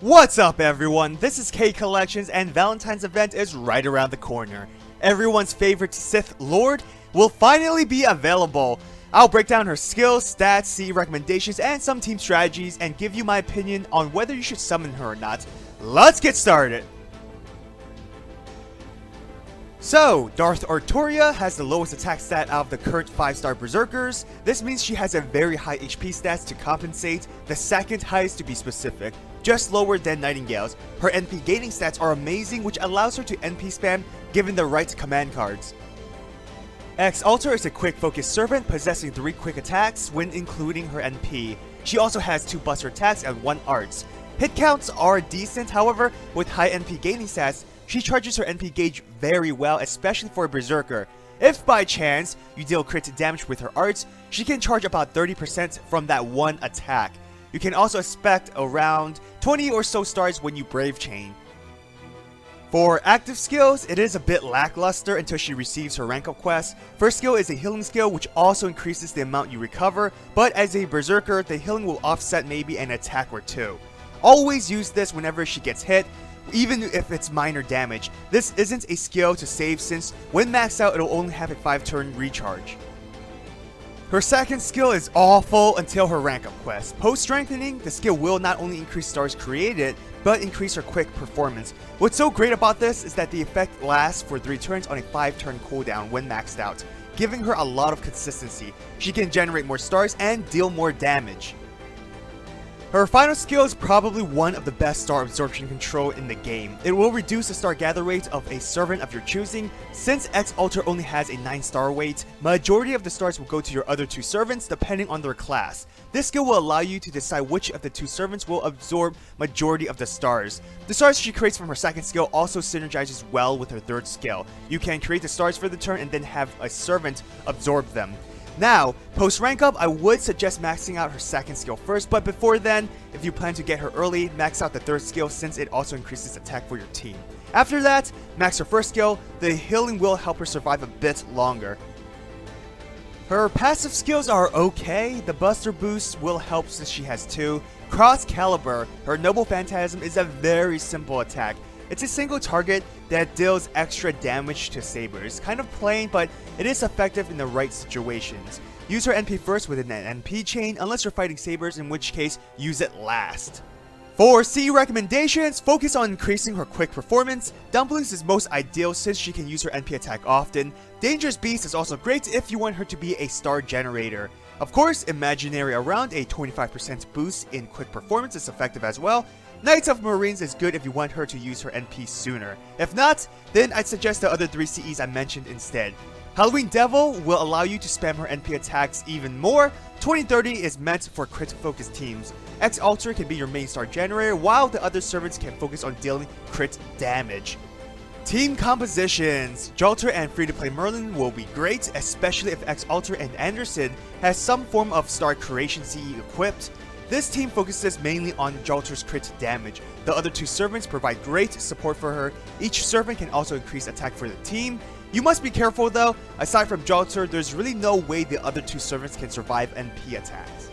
What's up everyone, this is K Collections and Valentine's event is right around the corner. Everyone's favorite Sith Lord will finally be available. I'll break down her skills, stats, see recommendations, and some team strategies and give you my opinion on whether you should summon her or not. Let's get started! So, Darth Arturia has the lowest attack stat out of the current 5-star Berserkers. This means she has a very high HP stats to compensate, the second highest to be specific, just lower than Nightingale's. Her NP gaining stats are amazing, which allows her to NP spam given the right command cards. MHX Alter is a quick focus servant possessing 3 quick attacks when including her NP. She also has 2 buster attacks and 1 arts. Hit counts are decent, however, with high NP gaining stats, she charges her NP gauge very well, especially for a Berserker. If by chance you deal crit damage with her arts, she can charge about 30% from that one attack. You can also expect around 20 or so stars when you Brave Chain. For active skills, it is a bit lackluster until she receives her rank up quest. First skill is a healing skill which also increases the amount you recover, but as a Berserker, the healing will offset maybe an attack or 2. Always use this whenever she gets hit, even if it's minor damage. This isn't a skill to save since when maxed out it'll only have a 5-turn recharge. Her second skill is awful until her rank up quest. Post strengthening, the skill will not only increase stars created, but increase her quick performance. What's so great about this is that the effect lasts for 3 turns on a 5-turn cooldown when maxed out, giving her a lot of consistency. She can generate more stars and deal more damage. Her final skill is probably one of the best star absorption control in the game. It will reduce the star gather rate of a servant of your choosing. Since MHX Alter only has a 9-star weight, majority of the stars will go to your other 2 servants depending on their class. This skill will allow you to decide which of the 2 servants will absorb majority of the stars. The stars she creates from her second skill also synergizes well with her third skill. You can create the stars for the turn and then have a servant absorb them. Now, post rank up, I would suggest maxing out her second skill first, but before then, if you plan to get her early, max out the third skill since it also increases attack for your team. After that, max her first skill, the healing will help her survive a bit longer. Her passive skills are okay, the buster boost will help since she has 2. Cross Caliber, her Noble Phantasm is a very simple attack. It's a single target that deals extra damage to sabers. Kind of plain, but it is effective in the right situations. Use her NP first within an NP chain unless you're fighting sabers, in which case use it last. For CE recommendations, focus on increasing her quick performance. Dumplings is most ideal since she can use her NP attack often. Dangerous Beast is also great if you want her to be a star generator. Of course, Imaginary around a 25% boost in quick performance is effective as well. Knights of Marines is good if you want her to use her NP sooner. If not, then I'd suggest the other 3 CEs I mentioned instead. Halloween Devil will allow you to spam her NP attacks even more. 2030 is meant for crit focused teams. MHX Alter can be your main star generator while the other servants can focus on dealing crit damage. Team compositions. Jalter and free-to-play Merlin will be great, especially if MHX Alter and Anderson has some form of star creation CE equipped. This team focuses mainly on Jalter's crit damage. The other 2 servants provide great support for her. Each servant can also increase attack for the team. You must be careful though, aside from Jalter, there's really no way the other 2 servants can survive NP attacks.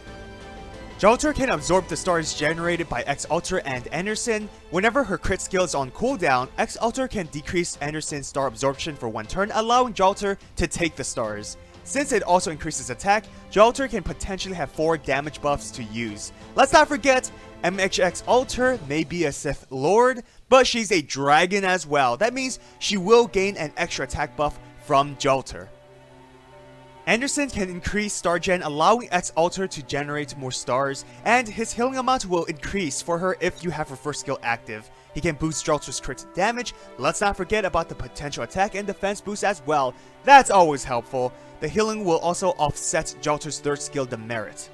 Jalter can absorb the stars generated by MHX Alter and Anderson. Whenever her crit skill is on cooldown, MHX Alter can decrease Anderson's star absorption for 1 turn, allowing Jalter to take the stars. Since it also increases attack, Jalter can potentially have 4 damage buffs to use. Let's not forget, MHX Alter may be a Sith Lord, but she's a dragon as well. That means she will gain an extra attack buff from Jalter. Anderson can increase star gen, allowing MHX Alter to generate more stars, and his healing amount will increase for her if you have her first skill active. He can boost Jalter's crit damage. Let's not forget about the potential attack and defense boost as well. That's always helpful. The healing will also offset Jalter's third skill demerit.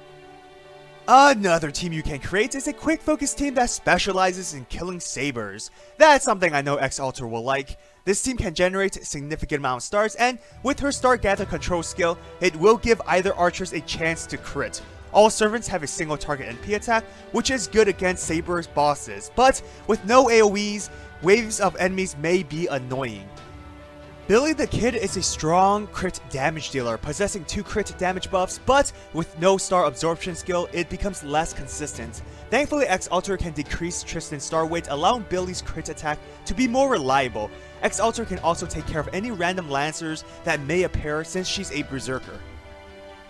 Another team you can create is a quick focus team that specializes in killing sabers. That's something I know MHX Alter will like. This team can generate a significant amount of stars, and with her star gather control skill, it will give either archers a chance to crit. All servants have a single target NP attack, which is good against sabers bosses, but with no AoEs, waves of enemies may be annoying. Billy the Kid is a strong crit damage dealer, possessing 2 crit damage buffs, but with no star absorption skill, it becomes less consistent. Thankfully, X Alter can decrease Tristan's star weight, allowing Billy's crit attack to be more reliable. X Alter can also take care of any random lancers that may appear since she's a Berserker.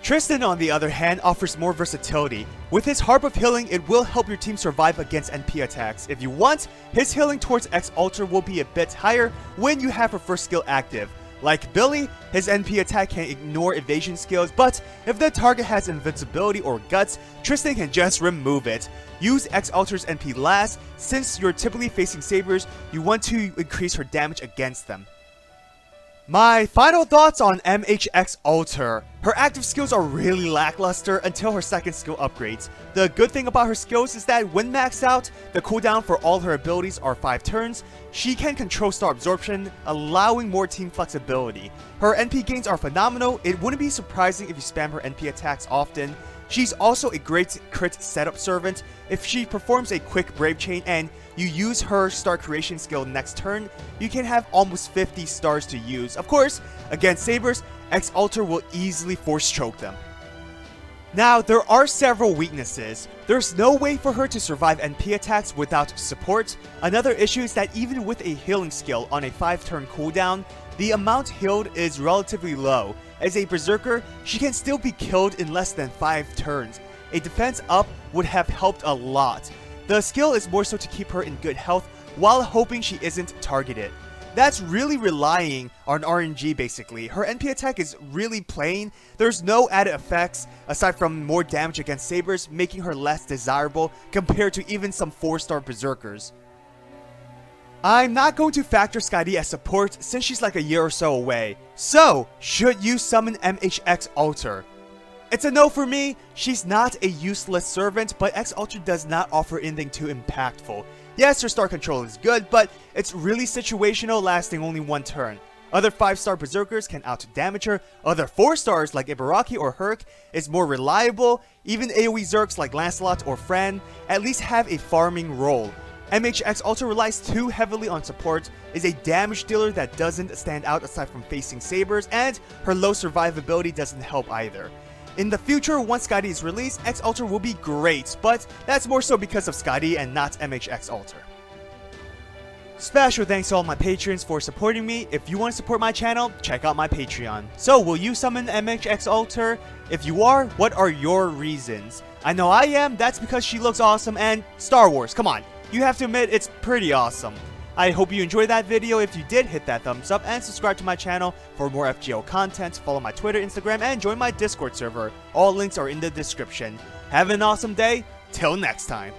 Tristan, on the other hand, offers more versatility. With his Harp of Healing, it will help your team survive against NP attacks. If you want, his healing towards X Alter will be a bit higher when you have her first skill active. Like Billy, his NP attack can ignore evasion skills, but if the target has invincibility or guts, Tristan can just remove it. Use X Alter's NP last, since you're typically facing sabers, you want to increase her damage against them. My final thoughts on MHX Alter. Her active skills are really lackluster until her second skill upgrades. The good thing about her skills is that when maxed out, the cooldown for all her abilities are 5 turns. She can control star absorption, allowing more team flexibility. Her NP gains are phenomenal. It wouldn't be surprising if you spam her NP attacks often. She's also a great crit setup servant. If she performs a quick Brave Chain and you use her star creation skill next turn, you can have almost 50 stars to use. Of course, against sabers, X Alter will easily force choke them. Now, there are several weaknesses. There's no way for her to survive NP attacks without support. Another issue is that even with a healing skill on a 5-turn cooldown, the amount healed is relatively low. As a Berserker, she can still be killed in less than 5 turns. A defense up would have helped a lot. The skill is more so to keep her in good health while hoping she isn't targeted. That's really relying on RNG basically. Her NP attack is really plain. There's no added effects aside from more damage against sabers, making her less desirable compared to even some 4-star Berserkers. I'm not going to factor Skadi as support since she's like a year or so away. So, should you summon MHX Alter? It's a no for me. She's not a useless servant, but X Alter does not offer anything too impactful. Yes, her star control is good, but it's really situational, lasting only 1 turn. Other 5-star Berserkers can out-damage her. Other 4-stars like Ibaraki or Herc is more reliable. Even AoE Zerks like Lancelot or Fran at least have a farming role. MHX Alter relies too heavily on support, is a damage dealer that doesn't stand out aside from facing sabers, and her low survivability doesn't help either. In the future, once Skadi is released, X Alter will be great, but that's more so because of Skadi and not MHX Alter. Special thanks to all my patrons for supporting me. If you want to support my channel, check out my Patreon. So, will you summon MHX Alter? If you are, what are your reasons? I know I am, that's because she looks awesome, and Star Wars, come on. You have to admit, it's pretty awesome. I hope you enjoyed that video. If you did, hit that thumbs up and subscribe to my channel for more FGO content. Follow my Twitter, Instagram, and join my Discord server. All links are in the description. Have an awesome day. Till next time.